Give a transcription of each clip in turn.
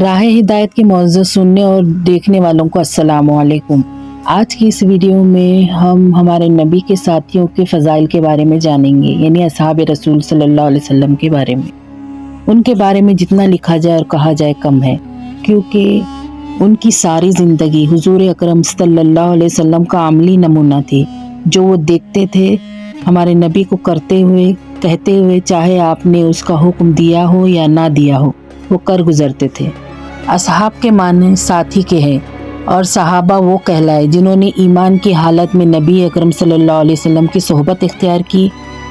راہ ہدایت کے معزز سننے اور دیکھنے والوں کو السلام علیکم۔ آج کی اس ویڈیو میں ہم ہمارے نبی کے ساتھیوں کے فضائل کے بارے میں جانیں گے، یعنی اصحاب رسول صلی اللہ علیہ وسلم کے بارے میں۔ ان کے بارے میں جتنا لکھا جائے اور کہا جائے کم ہے، کیونکہ ان کی ساری زندگی حضور اکرم صلی اللہ علیہ وسلم کا عملی نمونہ تھی۔ جو وہ دیکھتے تھے ہمارے نبی کو کرتے ہوئے، کہتے ہوئے، چاہے آپ نے اس کا حکم دیا ہو یا نہ دیا ہو، وہ کر گزرتے تھے۔ اصحاب کے معنی ساتھی کے ہیں، اور صحابہ وہ کہلائے جنہوں نے ایمان کی حالت میں نبی اکرم صلی اللہ علیہ وسلم کی صحبت اختیار کی۔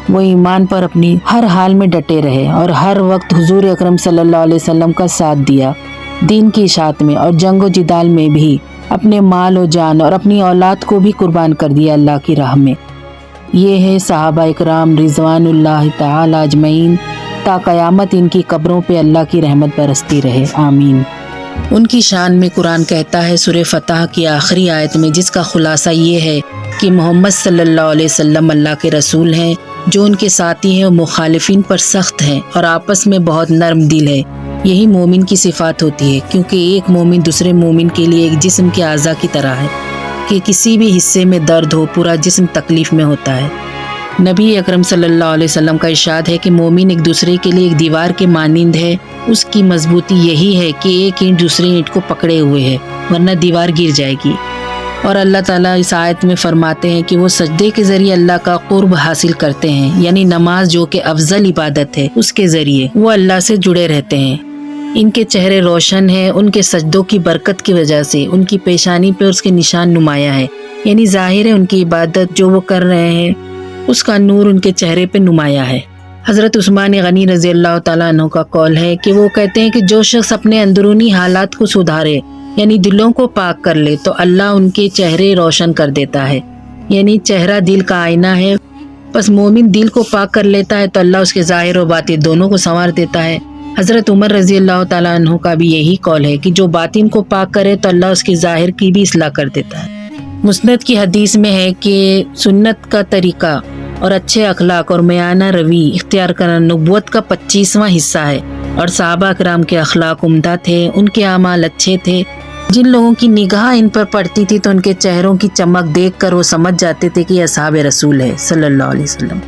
وہ ایمان پر اپنی ہر حال میں ڈٹے رہے اور ہر وقت حضور اکرم صلی اللہ علیہ وسلم کا ساتھ دیا، دین کی اشاعت میں اور جنگ و جدال میں بھی اپنے مال و جان اور اپنی اولاد کو بھی قربان کر دیا اللہ کی راہ میں۔ یہ ہے صحابہ اکرام رضوان اللہ تعالی اجمعین، تا قیامت ان کی قبروں پہ اللہ کی رحمت برستی رہے، آمین۔ ان کی شان میں قرآن کہتا ہے سورہ فتح کی آخری آیت میں، جس کا خلاصہ یہ ہے کہ محمد صلی اللہ علیہ وسلم اللہ کے رسول ہیں، جو ان کے ساتھی ہیں وہ مخالفین پر سخت ہیں اور آپس میں بہت نرم دل ہے۔ یہی مومن کی صفات ہوتی ہے، کیونکہ ایک مومن دوسرے مومن کے لیے ایک جسم کے اعضاء کی طرح ہے کہ کسی بھی حصے میں درد ہو پورا جسم تکلیف میں ہوتا ہے۔ نبی اکرم صلی اللہ علیہ وسلم کا ارشاد ہے کہ مومن ایک دوسرے کے لیے ایک دیوار کے مانند ہے۔ اس کی مضبوطی یہی ہے کہ ایک اینٹ دوسرے اینٹ کو پکڑے ہوئے ہے، ورنہ دیوار گر جائے گی۔ اور اللہ تعالیٰ اس آیت میں فرماتے ہیں کہ وہ سجدے کے ذریعے اللہ کا قرب حاصل کرتے ہیں، یعنی نماز جو کہ افضل عبادت ہے، اس کے ذریعے وہ اللہ سے جڑے رہتے ہیں۔ ان کے چہرے روشن ہیں ان کے سجدوں کی برکت کی وجہ سے، ان کی پیشانی پہ اس کے نشان نمایاں ہے، یعنی ظاہر ہے ان کی عبادت جو وہ کر رہے ہیں اس کا نور ان کے چہرے پہ نمایاں ہے۔ حضرت عثمان غنی رضی اللہ تعالیٰ عنہ کا قول ہے کہ وہ کہتے ہیں کہ جو شخص اپنے اندرونی حالات کو سدھارے، یعنی دلوں کو پاک کر لے، تو اللہ ان کے چہرے روشن کر دیتا ہے، یعنی چہرہ دل کا آئینہ ہے۔ بس مومن دل کو پاک کر لیتا ہے تو اللہ اس کے ظاہر و باطن دونوں کو سنوار دیتا ہے۔ حضرت عمر رضی اللہ تعالیٰ عنہ کا بھی یہی قول ہے کہ جو باطن کو پاک کرے تو اللہ اس کے ظاہر کی بھی اصلاح کر دیتا ہے۔ مسند کی حدیث میں ہے کہ سنت کا طریقہ اور اچھے اخلاق اور میانہ روی اختیار کرنا نبوت کا 25واں حصہ ہے، اور صحابہ اکرام کے اخلاق عمدہ تھے، ان کے اعمال اچھے تھے۔ جن لوگوں کی نگاہ ان پر پڑتی تھی تو ان کے چہروں کی چمک دیکھ کر وہ سمجھ جاتے تھے کہ یہ اصحاب رسول ہے صلی اللہ علیہ وسلم۔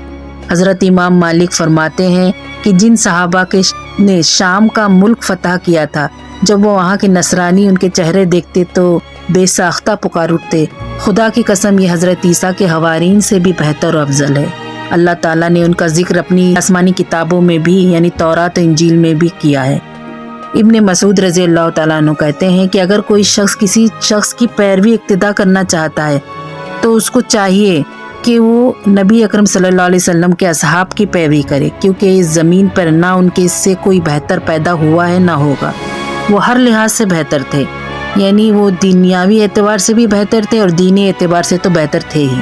حضرت امام مالک فرماتے ہیں کہ جن صحابہ نے شام کا ملک فتح کیا تھا، جب وہ وہاں کے نصرانی ان کے چہرے دیکھتے تو بے ساختہ پکار اٹھتے، خدا کی قسم یہ حضرت عیسیٰ کے حوارین سے بھی بہتر و افضل ہے۔ اللہ تعالیٰ نے ان کا ذکر اپنی آسمانی کتابوں میں بھی، یعنی تورات و انجیل میں بھی کیا ہے۔ ابن مسعود رضی اللہ تعالیٰ عنہ کہتے ہیں کہ اگر کوئی شخص کسی شخص کی پیروی اقتدا کرنا چاہتا ہے تو اس کو چاہیے کہ وہ نبی اکرم صلی اللہ علیہ وسلم کے اصحاب کی پیروی کرے، کیونکہ اس زمین پر نہ ان کے اس سے کوئی بہتر پیدا ہوا ہے نہ ہوگا۔ وہ ہر لحاظ سے بہتر تھے، یعنی وہ دنیاوی اعتبار سے بھی بہتر تھے اور دینی اعتبار سے تو بہتر تھے ہی۔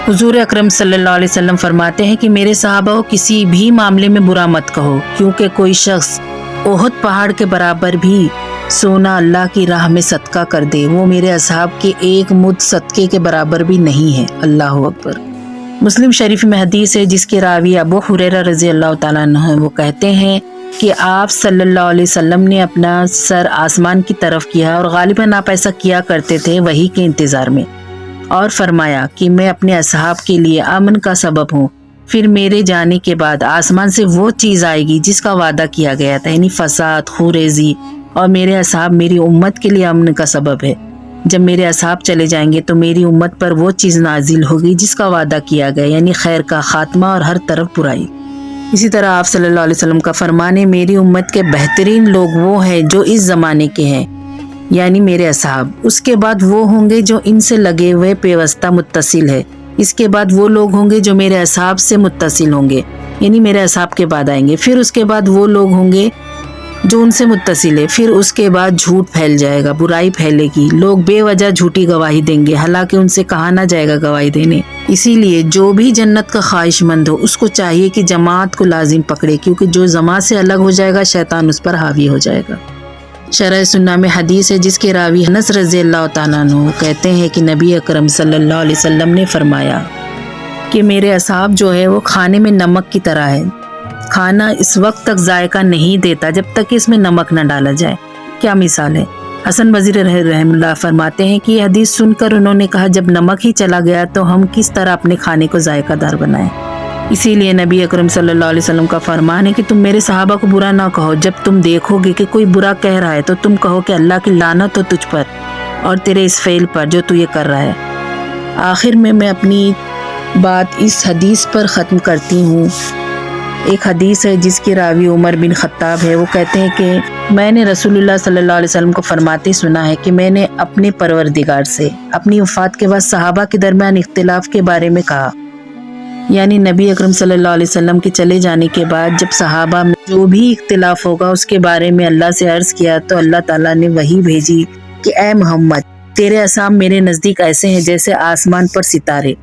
حضور اکرم صلی اللہ علیہ وسلم فرماتے ہیں کہ میرے صحابہ کو کسی بھی معاملے میں برا مت کہو، کیونکہ کوئی شخص احد پہاڑ کے برابر بھی سونا اللہ کی راہ میں صدقہ کر دے، وہ میرے اصحاب کے ایک مد صدقے کے برابر بھی نہیں ہے۔ اللہ اکبر۔ مسلم شریف میں حدیث ہے جس کے راوی ابو ہریرہ رضی اللہ تعالیٰ عنہ ہیں، وہ کہتے ہیں کہ آپ صلی اللہ علیہ وسلم نے اپنا سر آسمان کی طرف کیا، اور غالباً آپ ایسا کیا کرتے تھے وحی کے انتظار میں، اور فرمایا کہ میں اپنے اصحاب کے لیے امن کا سبب ہوں، پھر میرے جانے کے بعد آسمان سے وہ چیز آئے گی جس کا وعدہ کیا گیا تھا، یعنی فساد، خوریزی، اور میرے اصحاب میری امت کے لیے امن کا سبب ہے۔ جب میرے اصحاب چلے جائیں گے تو میری امت پر وہ چیز نازل ہوگی جس کا وعدہ کیا گیا، یعنی خیر کا خاتمہ اور ہر طرف برائی۔ اسی طرح آپ صلی اللہ علیہ وسلم کا فرمان ہے، میری امت کے بہترین لوگ وہ ہیں جو اس زمانے کے ہیں، یعنی میرے اصحاب، اس کے بعد وہ ہوں گے جو ان سے لگے ہوئے پیوستہ متصل ہے، اس کے بعد وہ لوگ ہوں گے جو میرے اصحاب سے متصل ہوں گے، یعنی میرے اصحاب کے بعد آئیں گے، پھر اس کے بعد وہ لوگ ہوں گے جو ان سے متصل ہے، پھر اس کے بعد جھوٹ پھیل جائے گا، برائی پھیلے گی، لوگ بے وجہ جھوٹی گواہی دیں گے، حالانکہ ان سے کہا نہ جائے گا گواہی دینے۔ اسی لیے جو بھی جنت کا خواہش مند ہو اس کو چاہیے کہ جماعت کو لازم پکڑے، کیونکہ جو جماعت سے الگ ہو جائے گا شیطان اس پر حاوی ہو جائے گا۔ شرح سنہ میں حدیث ہے جس کے راوی انس رضی اللہ تعالیٰ عنہ کہتے ہیں کہ نبی اکرم صلی اللہ علیہ وسلم نے فرمایا کہ میرے اصحاب جو ہے وہ کھانے میں نمک کی طرح ہے، کھانا اس وقت تک ذائقہ نہیں دیتا جب تک کہ اس میں نمک نہ ڈالا جائے، کیا مثال ہے۔ حسن بصری رحمہ اللہ فرماتے ہیں کہ یہ حدیث سن کر انہوں نے کہا جب نمک ہی چلا گیا تو ہم کس طرح اپنے کھانے کو ذائقہ دار بنائیں۔ اسی لیے نبی اکرم صلی اللہ علیہ وسلم کا فرمان ہے کہ تم میرے صحابہ کو برا نہ کہو، جب تم دیکھو گے کہ کوئی برا کہہ رہا ہے تو تم کہو کہ اللہ کی لعنت ہو تجھ پر اور تیرے اس فعل پر جو تو یہ کر رہا ہے۔ آخر میں اپنی بات اس حدیث پر ختم کرتی ہوں۔ ایک حدیث ہے جس کی راوی عمر بن خطاب ہے، وہ کہتے ہیں کہ میں نے رسول اللہ صلی اللہ علیہ وسلم کو فرماتے سنا ہے کہ میں نے اپنے پروردگار سے اپنی وفات کے بعد صحابہ کے درمیان اختلاف کے بارے میں کہا، یعنی نبی اکرم صلی اللہ علیہ وسلم کے چلے جانے کے بعد جب صحابہ میں جو بھی اختلاف ہوگا اس کے بارے میں اللہ سے عرض کیا تو اللہ تعالیٰ نے وحی بھیجی کہ اے محمد تیرے اصحاب میرے نزدیک ایسے ہیں جیسے آسمان پر ستارے،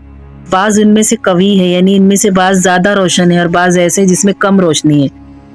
بعض ان میں سے قوی ہے، یعنی ان میں سے بعض زیادہ روشن ہے اور بعض ایسے جس میں کم روشنی ہے،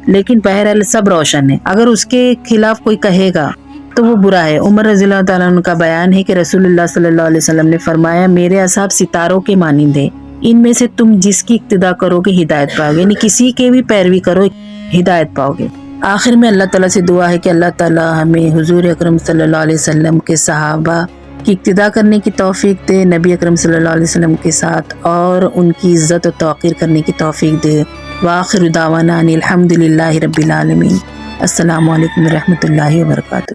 لیکن بہرحال سب روشن ہے، اگر اس کے خلاف کوئی کہے گا تو وہ برا ہے۔ عمر رضی اللہ تعالیٰ عنہ کا بیان ہے کہ رسول اللہ صلی اللہ علیہ وسلم نے فرمایا میرے اصحاب ستاروں کے مانند ہیں، ان میں سے تم جس کی اقتداء کرو گے ہدایت پاؤ گے، یعنی کسی کے بھی پیروی کرو ہدایت پاؤ گے۔ آخر میں اللہ تعالیٰ سے دعا ہے کہ اللہ تعالیٰ ہمیں حضور اکرم صلی اللہ علیہ وسلم کے صحابہ کی اقتداء کرنے کی توفیق دے، نبی اکرم صلی اللہ علیہ وسلم کے ساتھ اور ان کی عزت و توقیر کرنے کی توفیق دے۔ وآخر دعوانا ان الحمد للہ رب العالمین۔ السلام علیکم ورحمۃ اللہ وبرکاتہ۔